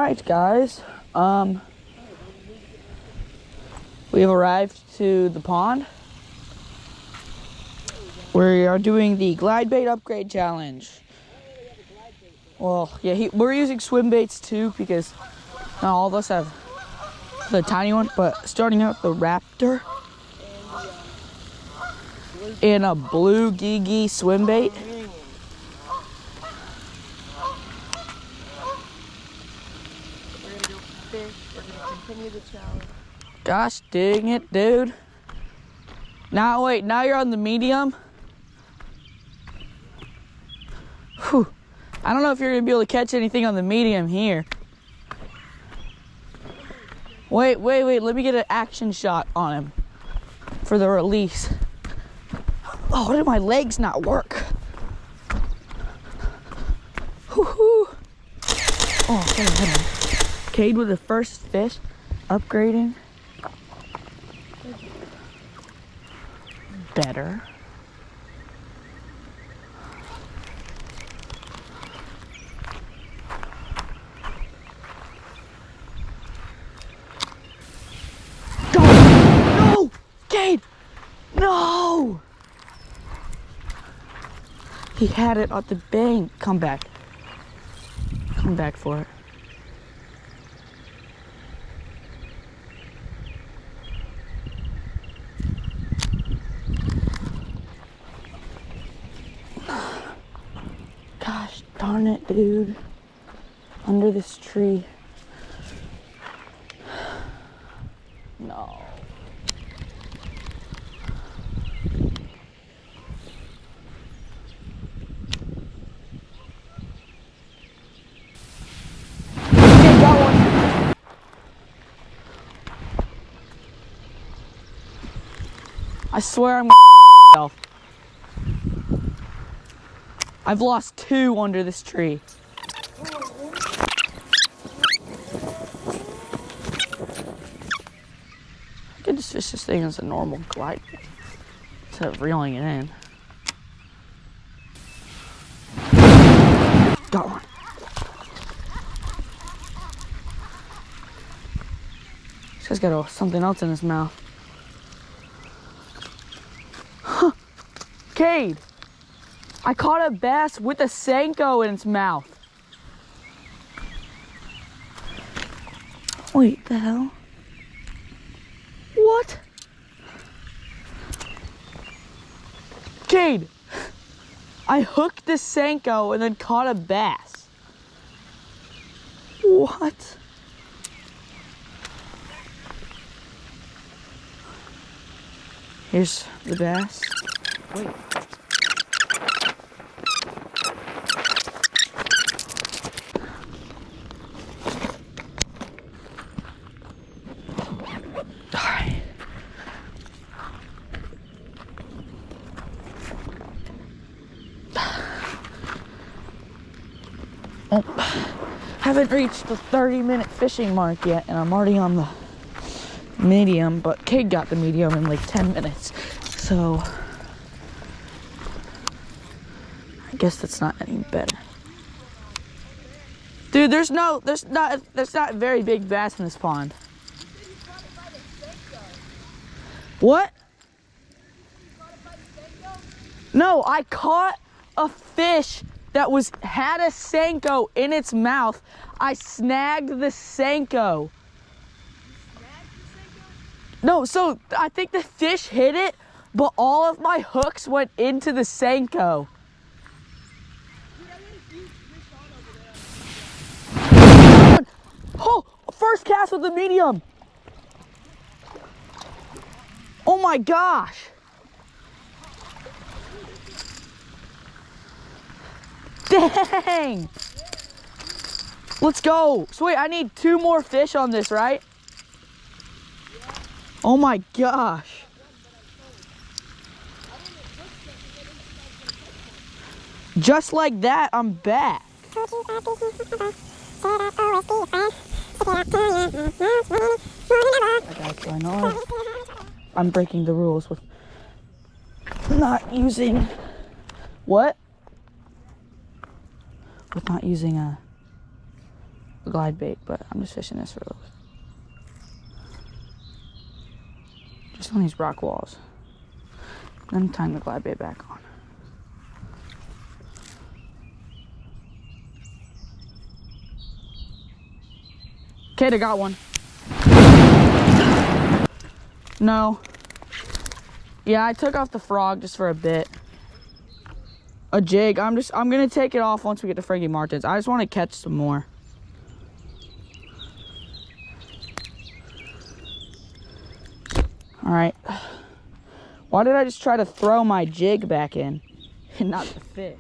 Alright guys, we have arrived to the pond. We are doing the glide bait upgrade challenge. Well, yeah, we're using swim baits too because not all of us have the tiny one, but starting out the Raptor and a blue Gigi swim bait. We're gonna continue the challenge. Gosh dang it, dude. Now wait, now you're on the medium. Whew. I don't know if you're gonna be able to catch anything on the medium here. Wait, let me get an action shot on him for the release. Oh, did my legs not work? Whoo-hoo. Oh, hold on. Cade with the first fish, upgrading. Better. Go! No! Cade! No! He had it at the bank. Come back. Come back for it. Gosh darn it, dude. Under this tree. No. Okay, got one. I swear I'm myself. I've lost 2 under this tree. I could just fish this thing as a normal glide instead of reeling it in. Got one. This guy's got something else in his mouth. Huh. Cade! I caught a bass with a Senko in its mouth. Wait, the hell? What? Cade, I hooked the Senko and then caught a bass. What? Here's the bass. Wait. Oh, haven't reached the 30-minute fishing mark yet, and I'm already on the medium, but Cade got the medium in like 10 minutes, so I guess that's not any better. Dude, there's not very big bass in this pond. What? No, I caught a fish that had a Senko in its mouth. I snagged the Senko. No, so I think the fish hit it, but all of my hooks went into the Senko. Oh, first cast with the medium. Oh my gosh. Dang! Let's go. So wait, I need 2 more fish on this, right? Oh my gosh. Just like that, I'm back. I got you, I know. I'm breaking the rules with not using... What? With not using a a glide bait, but I'm just fishing this for a little bit. Just on these rock walls. Then time the glide bait back on. Kate, I got one. No. Yeah, I took off the frog just for a bit. A jig. I'm gonna take it off once we get to Frankie Martin's. I just want to catch some more. All right. Why did I just try to throw my jig back in and not the fish?